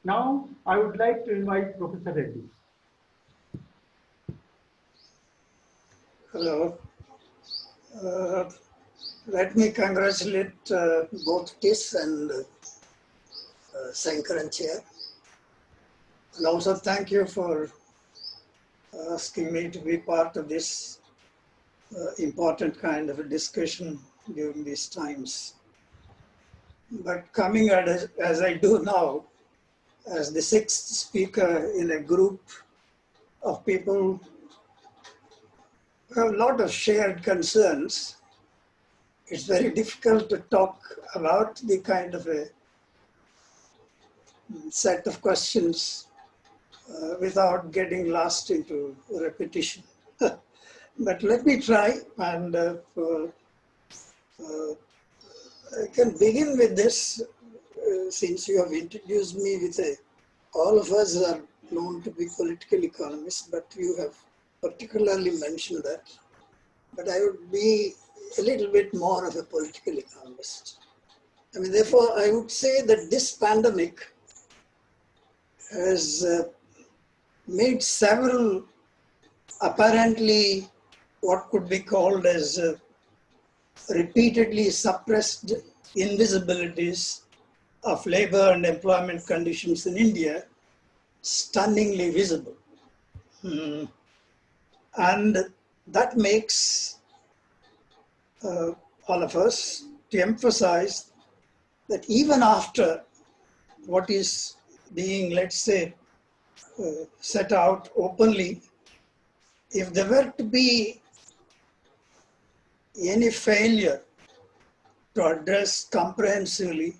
Now, I would like to invite Professor Reddy. Hello. Uh, Let me congratulate both Tis and Shankar and Chair. And also thank you for asking me to be part of this important kind of a discussion during these times. But coming at it, as I do now, as the sixth speaker in a group of people who have a lot of shared concerns, it's very difficult to talk about the kind of a set of questions without getting lost into repetition. But let me try, and I can begin with this, since you have introduced me with all of us are known to be political economists, but you have particularly mentioned that. But I would be a little bit more of a political economist. I mean, therefore, I would say that this pandemic has made several apparently what could be called as repeatedly suppressed invisibilities of labor and employment conditions in India stunningly visible. And that makes all of us to emphasize that even after what is being, let's say, set out openly, if there were to be any failure to address comprehensively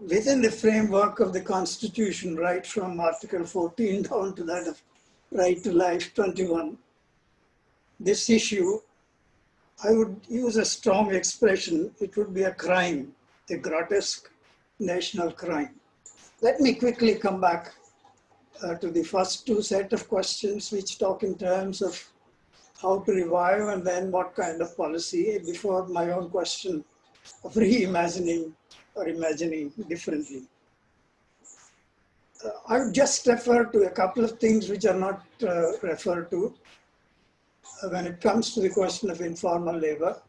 within the framework of the Constitution, right from Article 14 down to that of Right to Life 21, this issue, I would use a strong expression, it would be a crime, a grotesque national crime. Let me quickly come back to the first two set of questions which talk in terms of how to revive and then what kind of policy before my own question of reimagining or imagining differently. I would just refer to a couple of things which are not referred to when it comes to the question of informal labor.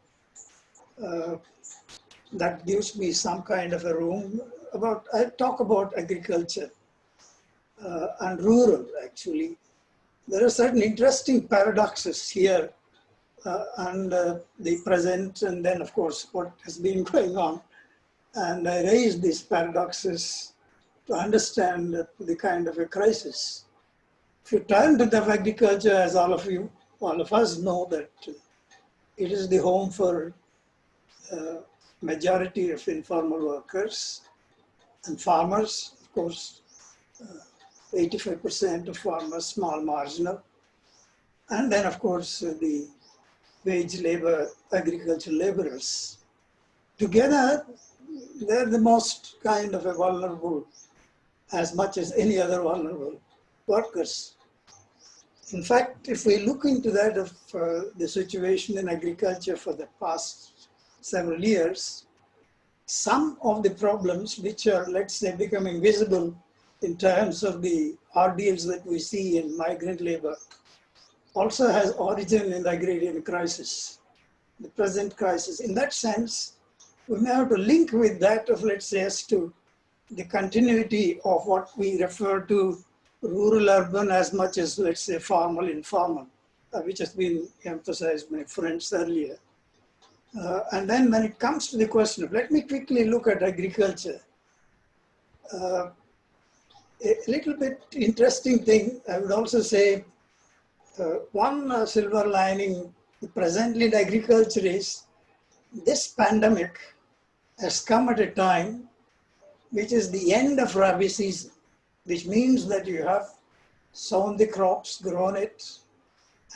That gives me some kind of a room about, I talk about agriculture and rural actually. There are certain interesting paradoxes here and the present and then of course what has been going on. And I raised these paradoxes to understand the kind of a crisis. If you turn to the agriculture, as all of us know that it is the home for majority of informal workers and farmers, of course, 85% of farmers, small marginal. And then of course, the wage labor, agricultural laborers. Together, they're the most kind of a vulnerable as much as any other vulnerable workers. In fact, if we look into that of the situation in agriculture for the past several years, some of the problems which are, let's say, becoming visible in terms of the ordeals that we see in migrant labor also has origin in the agrarian crisis, the present crisis. In that sense, we may have to link with that of, let's say, as to the continuity of what we refer to rural urban as much as, let's say, formal informal, which has been emphasized by friends earlier. And then when it comes to the question of, let me quickly look at agriculture. A little bit interesting thing, I would also say, one silver lining presently in agriculture is this pandemic has come at a time which is the end of Rabi season, which means that you have sown the crops, grown it,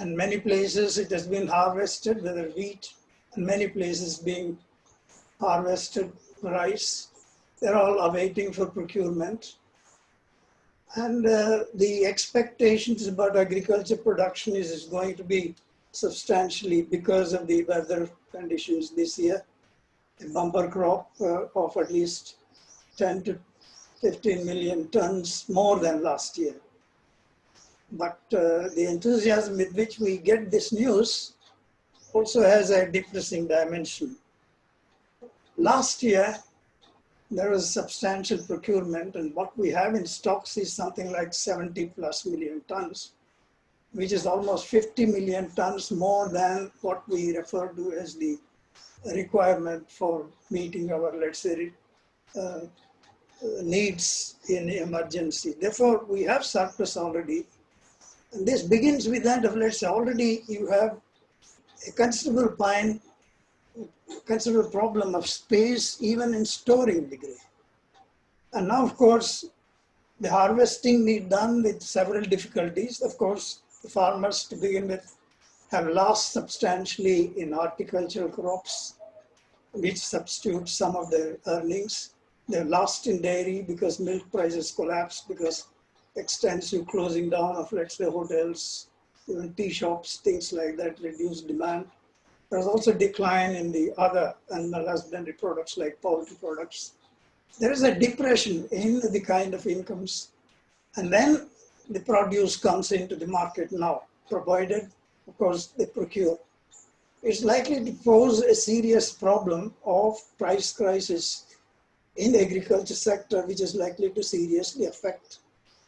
and many places it has been harvested, whether wheat, and many places being harvested rice. They're all awaiting for procurement. And the expectations about agriculture production is going to be substantially because of the weather conditions this year, a bumper crop of at least 10 to 15 million tons more than last year. But the enthusiasm with which we get this news also has a depressing dimension. Last year, there was substantial procurement, and what we have in stocks is something like 70 plus million tons, which is almost 50 million tons more than what we refer to as the requirement for meeting our, let's say, needs in emergency. Therefore, we have surplus already. And this begins with that of, let's say, already you have a considerable problem of space even in storing the grain. And now, of course, the harvesting need done with several difficulties. Of course, the farmers to begin with have lost substantially in horticultural crops, which substitute some of their earnings. They're lost in dairy because milk prices collapsed because extensive closing down of, let's say, hotels, even tea shops, things like that, reduced demand. There's also decline in the other animal husbandry products like poultry products. There is a depression in the kind of incomes. And then the produce comes into the market now, provided, of course, they procure. It's likely to pose a serious problem of price crisis in the agriculture sector, which is likely to seriously affect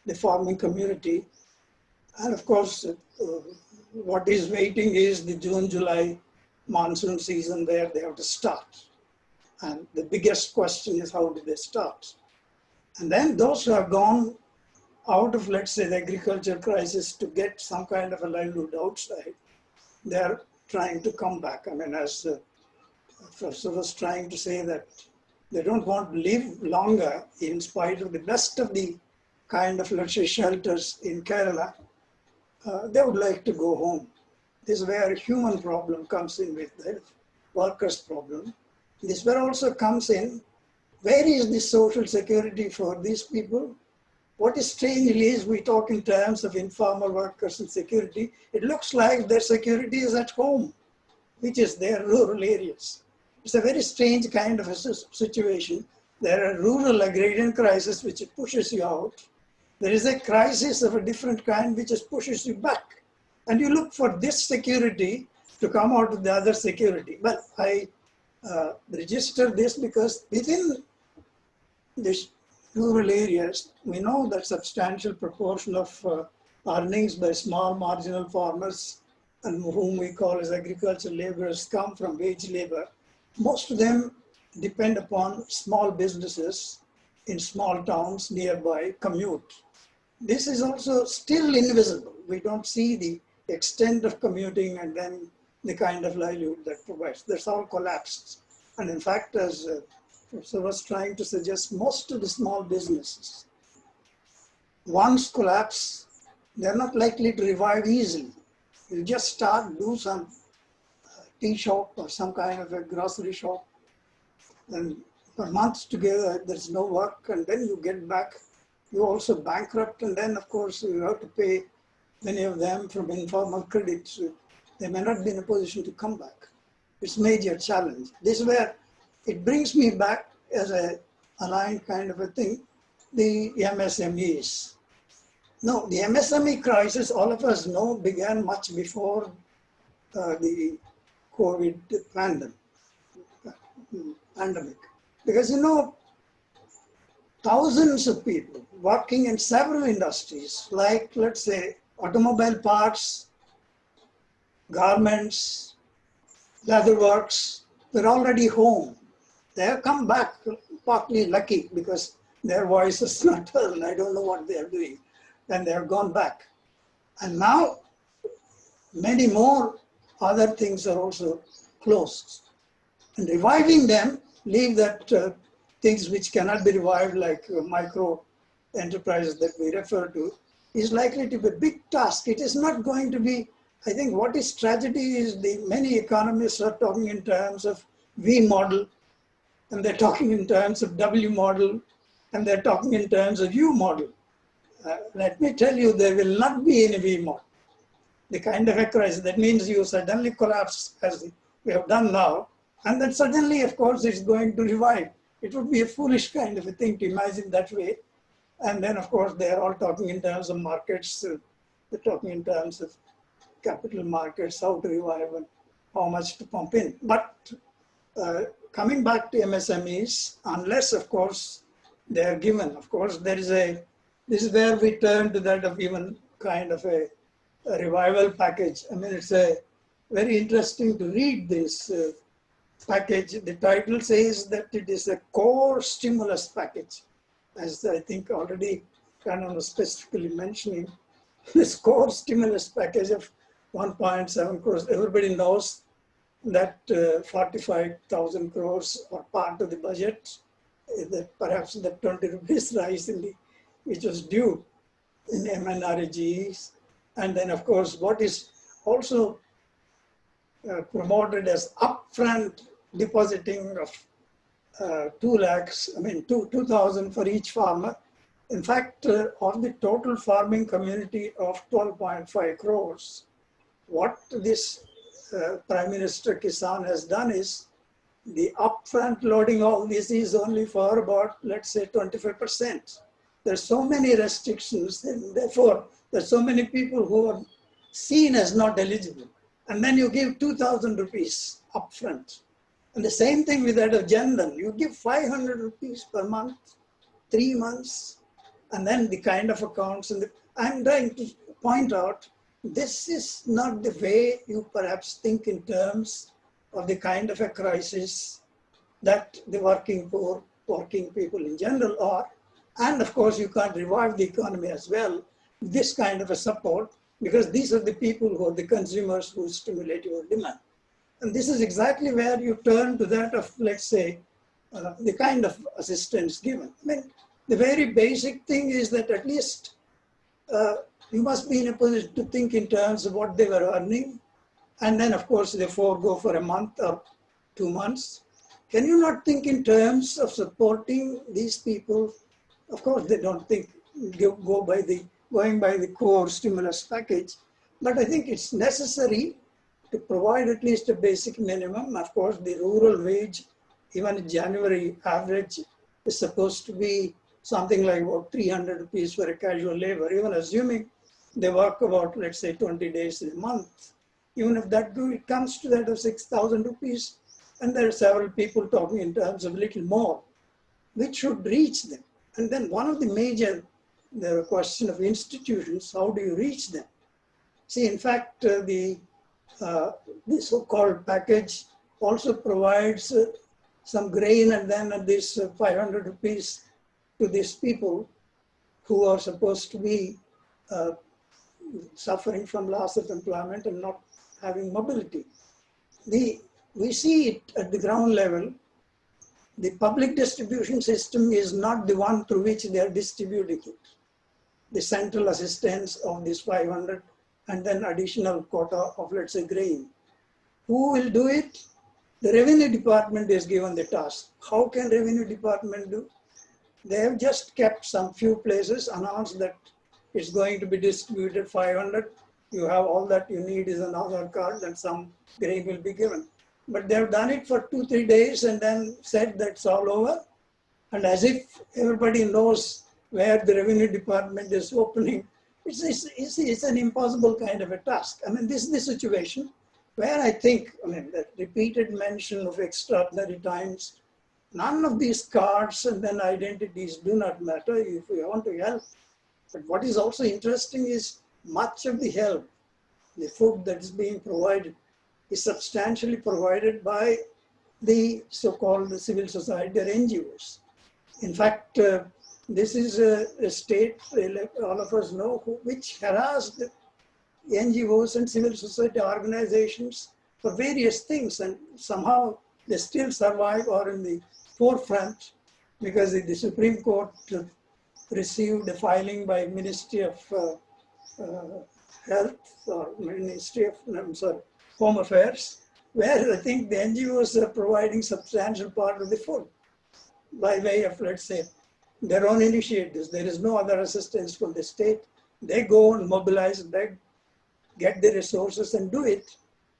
the farming community. And of course, what is waiting is the June-July monsoon season where they have to start. And the biggest question is, how do they start? And then those who have gone out of, let's say, the agriculture crisis to get some kind of a livelihood outside, they're trying to come back. I mean, as Professor was trying to say that they don't want to live longer in spite of the best of the kind of, let's say, shelters in Kerala. They would like to go home. This is where a human problem comes in with the workers' problem. This where also comes in, where is the social security for these people? What is strangely is we talk in terms of informal workers and security. It looks like their security is at home, which is their rural areas. It's a very strange kind of a situation. There are rural agrarian crisis which pushes you out. There is a crisis of a different kind which just pushes you back. And you look for this security to come out of the other security. But I register this because within these rural areas, we know that substantial proportion of earnings by small marginal farmers and whom we call as agricultural laborers come from wage labor. Most of them depend upon small businesses in small towns nearby, commute. This is also still invisible. We don't see the extent of commuting and then the kind of livelihood that provides. That's all collapsed. And in fact, as Professor was trying to suggest, most of the small businesses, once collapse, they're not likely to revive easily. You just start, do some tea shop or some kind of a grocery shop, and for months together, there's no work, and then you get back, you also bankrupt, and then of course you have to pay many of them from informal credit. So they may not be in a position to come back. It's a major challenge. This is where it brings me back as a aligned kind of a thing, the MSMEs. No, the MSME crisis, all of us know, began much before the COVID pandemic. Because, you know, thousands of people working in several industries, like, let's say, automobile parts, garments, leatherworks, they're already home. They have come back, partly lucky because their voice is not heard. I don't know what they are doing. And they have gone back. And now many more other things are also closed. And reviving them, leave that things which cannot be revived, like micro enterprises that we refer to, is likely to be a big task. It is not going to be, I think what is tragedy is the many economists are talking in terms of V model, and they're talking in terms of W model, and they're talking in terms of U model. Let me tell you, there will not be any V model. The kind of a crisis, that means you suddenly collapse as we have done now, and then suddenly, of course, it's going to revive. It would be a foolish kind of a thing to imagine that way. And then, of course, they're all talking in terms of markets. They're talking in terms of capital markets, how to revive and how much to pump in. But coming back to MSMEs, unless, of course, they are given, of course, this is where we turn to that of even kind of a revival package. I mean, it's very interesting to read this package. The title says that it is a core stimulus package, as I think already Canon was specifically mentioning. This core stimulus package of 1.7 crores, everybody knows that 45,000 crores are part of the budget, that perhaps the 20 rupees rise which was due in MNREGs. And then, of course, what is also promoted as upfront depositing of 2 lakhs, I mean 2,000 for each farmer. In fact, of the total farming community of 12.5 crores, what this Prime Minister Kisan has done is the upfront loading of this is only for about, let's say, 25%. There's so many restrictions, and therefore there's so many people who are seen as not eligible. And then you give 2,000 rupees upfront. And the same thing with that of Jandan. You give 500 rupees per month, 3 months, and then the kind of accounts. And I'm trying to point out, this is not the way you perhaps think in terms of the kind of a crisis that the working poor, working people in general are. And of course, you can't revive the economy as well, this kind of a support, because these are the people who are the consumers who stimulate your demand. And this is exactly where you turn to that of, let's say, the kind of assistance given. I mean, the very basic thing is that at least you must be in a position to think in terms of what they were earning. And then, of course, they forego for a month or 2 months. Can you not think in terms of supporting these people? Of course, they don't think, going by the core stimulus package. But I think it's necessary to provide at least a basic minimum. Of course, the rural wage, even in January average, is supposed to be something like about 300 rupees for a casual labor, even assuming they work about, let's say, 20 days in a month. Even if it comes to that of 6,000 rupees, and there are several people talking in terms of little more, which should reach them. And then one of the major, the question of institutions, how do you reach them? See, in fact, the so-called package also provides some grain and then this 500 rupees to these people who are supposed to be suffering from loss of employment and not having mobility. We see it at the ground level. The public distribution system is not the one through which they are distributing it. The central assistance of this 500 and then additional quota of, let's say, grain. Who will do it? The revenue department is given the task. How can revenue department do? They have just kept some few places, announced that it's going to be distributed 500. You have all that you need is an Aadhaar card and some grain will be given. But they've done it for 2-3 days and then said that's all over. And as if everybody knows where the revenue department is opening, it's an impossible kind of a task. I mean, this is the situation where I think, I mean, the repeated mention of extraordinary times, none of these cards and then identities do not matter if we want to help. But what is also interesting is much of the help, the food that is being provided, is substantially provided by the so-called civil society or NGOs. In fact, this is a state, all of us know, which harassed NGOs and civil society organizations for various things, and somehow they still survive or in the forefront because the Supreme Court received a filing by Ministry of Health or Ministry of, Home Affairs, where I think the NGOs are providing substantial part of the food by way of, let's say, their own initiatives. There is no other assistance from the state. They go and mobilize, beg, get the resources and do it.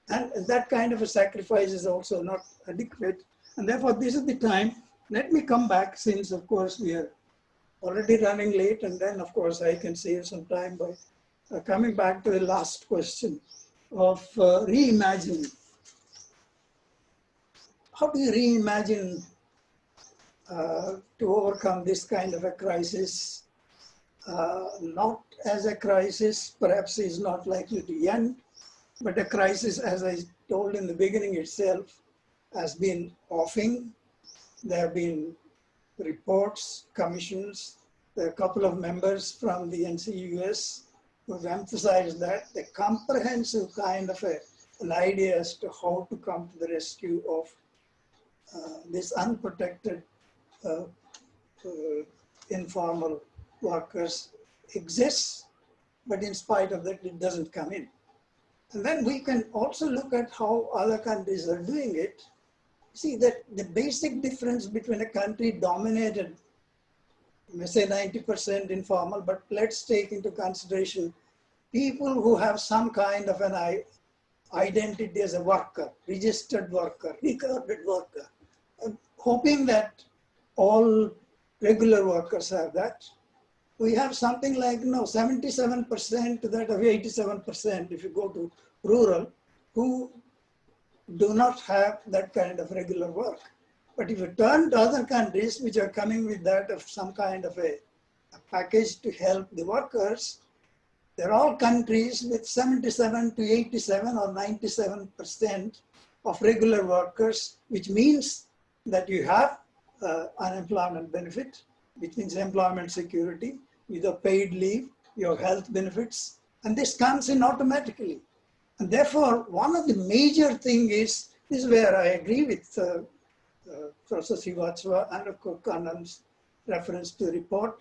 And that kind of a sacrifice is also not adequate. And therefore, this is the time let me come back, since of course we are already running late, and then of course I can save some time by coming back to the last question of reimagining. How do you reimagine to overcome this kind of a crisis? Not as a crisis, perhaps is not likely to end, but a crisis, as I told in the beginning itself, has been offing. There have been reports, commissions, a couple of members from the NCUS who have emphasized that the comprehensive kind of an idea as to how to come to the rescue of this unprotected informal workers exists, but in spite of that, it doesn't come in. And then we can also look at how other countries are doing it. See that the basic difference between a country dominated, we say 90% informal, but let's take into consideration people who have some kind of an identity as a worker, registered worker, recorded worker, hoping that all regular workers have that. We have something like 77% that of 87% if you go to rural who do not have that kind of regular work. But if you turn to other countries which are coming with that of some kind of a package to help the workers, they're all countries with 77 to 87 or 97% of regular workers, which means that you have unemployment benefit, which means employment security, you have paid leave, you have health benefits, and this comes in automatically. And therefore, one of the major things is, this is where I agree with Professor Srivastava and of course Kannan's reference to the report,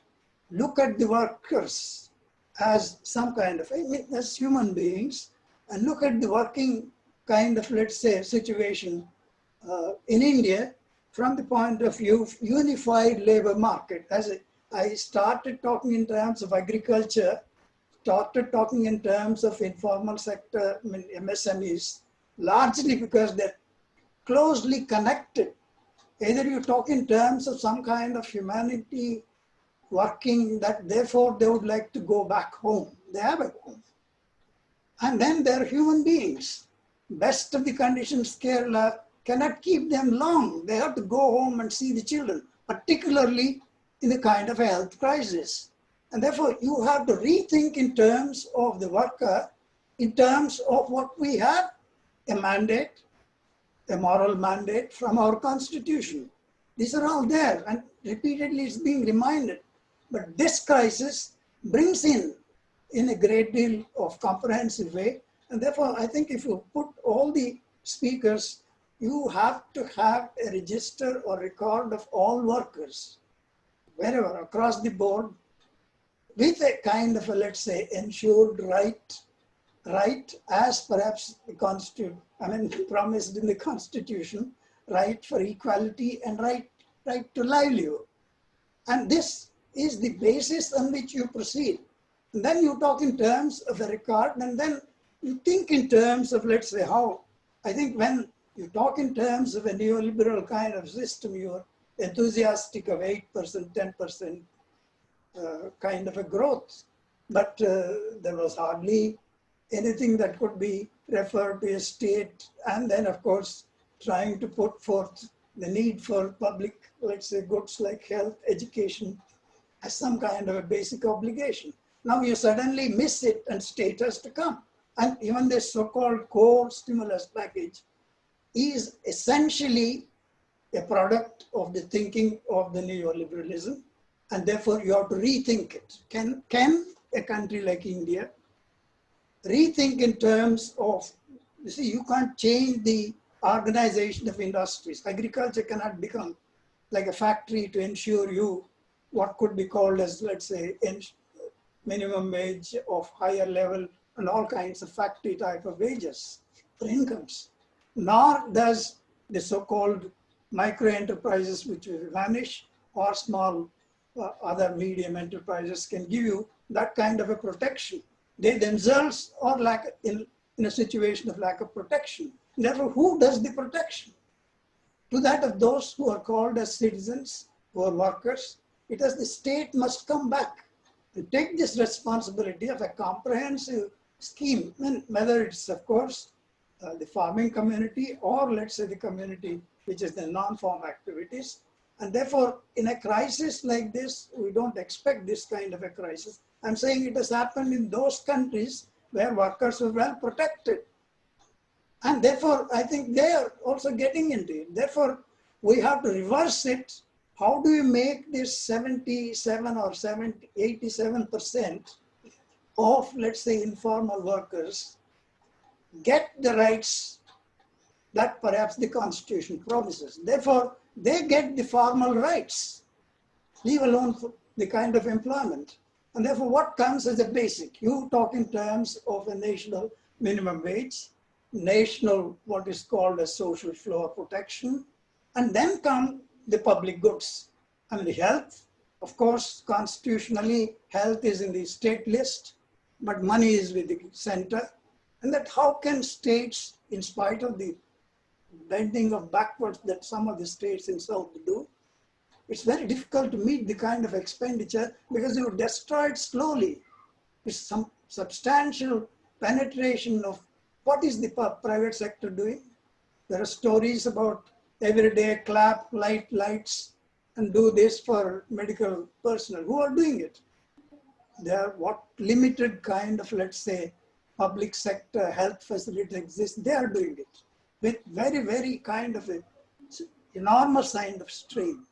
look at the workers as some kind of, as human beings, and look at the working kind of, let's say, situation in India from the point of view of unified labor market. As I started talking in terms of agriculture, started talking in terms of informal sector, MSMEs, largely because they're closely connected. Either you talk in terms of some kind of humanity working that therefore they would like to go back home. They have a home. And then they're human beings. Best of the conditions Kerala cannot keep them long. They have to go home and see the children, particularly in the kind of a health crisis. And therefore you have to rethink in terms of the worker, in terms of what we have, a mandate, a moral mandate from our constitution. These are all there and repeatedly it's being reminded. But this crisis brings in a great deal of comprehensive way. And therefore, I think if you put all the speakers, you have to have a register or record of all workers, wherever, across the board, with a kind of a, let's say, ensured right as perhaps promised in the Constitution, right for equality and right to livelihood. And this is the basis on which you proceed. And then you talk in terms of a record, and then you think in terms of, let's say, how, I think when you talk in terms of a neoliberal kind of system, you're enthusiastic of 8%, 10% kind of a growth. But there was hardly anything that could be referred to a state, and then of course, trying to put forth the need for public, let's say, goods like health, education, as some kind of a basic obligation. Now you suddenly miss it and state has to come. And even this so-called core stimulus package is essentially a product of the thinking of the neoliberalism, and therefore you have to rethink it. Can a country like India rethink in terms of, you see, you can't change the organization of industries. Agriculture cannot become like a factory to ensure you what could be called as, let's say, minimum wage of higher level and all kinds of factory type of wages or incomes. Nor does the so-called micro enterprises which will vanish, or small other medium enterprises can give you that kind of a protection. They themselves are in a situation of lack of protection. Therefore, who does the protection? to that of those who are called as citizens, who are workers. It is the state must come back and take this responsibility of a comprehensive scheme, and whether it's, of course, the farming community or let's say the community which is the non-farm activities. And therefore, in a crisis like this, we don't expect this kind of a crisis. I'm saying it has happened in those countries where workers were well protected. And therefore, I think they are also getting into it. Therefore, we have to reverse it. How do you make this 77 or 70, 87% of, let's say, informal workers get the rights that perhaps the Constitution promises? Therefore, they get the formal rights, leave alone the kind of employment. And therefore, what comes as a basic? You talk in terms of a national minimum wage, national what is called a social floor protection, and then come the public goods. And the health, of course, constitutionally, health is in the state list, but money is with the center. And that how can states, in spite of the bending of backwards that some of the states in South do, it's very difficult to meet the kind of expenditure because you destroy it slowly. It's some substantial penetration of what is the private sector doing. There are stories about every day clap, lights, and do this for medical personnel. Who are doing it? There are what limited kind of, let's say, public sector health facility exists, they are doing it with very, very kind of a enormous kind of strain.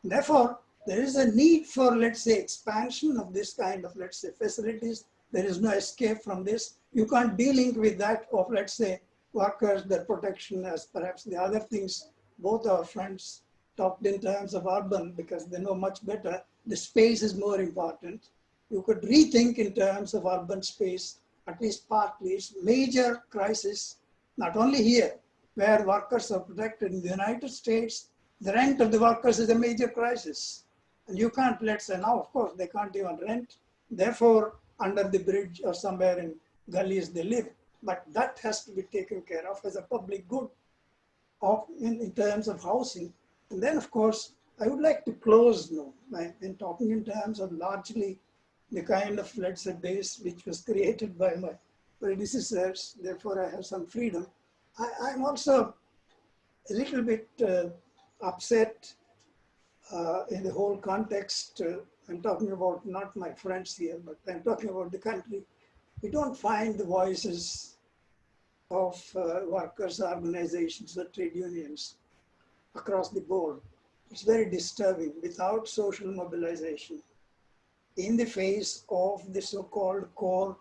Therefore, there is a need for, let's say, expansion of this kind of, let's say, facilities. There is no escape from this. You can't de-link with that of, let's say, workers, their protection as perhaps the other things. Both our friends talked in terms of urban because they know much better. The space is more important. You could rethink in terms of urban space, at least partly. It's major crisis, not only here, where workers are protected. In the United States, the rent of the workers is a major crisis. And you can't, let's say, now, of course, they can't even rent. Therefore, under the bridge or somewhere in gullies they live. But that has to be taken care of as a public good in terms of housing. And then, of course, I would like to close now in talking in terms of largely the kind of, let's say, base which was created by my predecessors. Therefore, I have some freedom. I'm also a little bit upset in the whole context. I'm talking about not my friends here, but I'm talking about the country. We don't find the voices of workers' organizations or trade unions across the board. It's very disturbing. Without social mobilization, in the face of the so-called core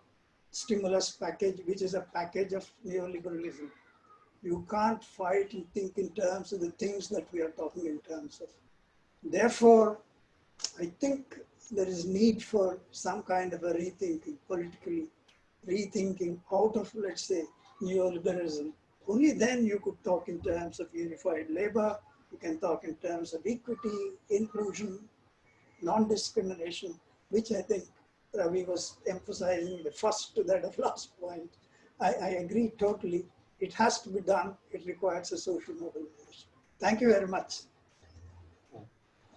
stimulus package, which is a package of neoliberalism, you can't fight and think in terms of the things that we are talking in terms of. Therefore, I think there is need for some kind of a rethinking, politically rethinking out of, let's say, neoliberalism. Only then you could talk in terms of unified labor, you can talk in terms of equity, inclusion, non-discrimination, which I think Ravi was emphasizing the first to that of last point. I agree totally. It has to be done. It requires a social mobilization. Thank you very much.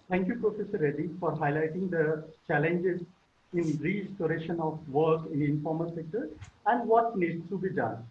Thank you, Professor Reddy, for highlighting the challenges in restoration of work in informal sector and what needs to be done.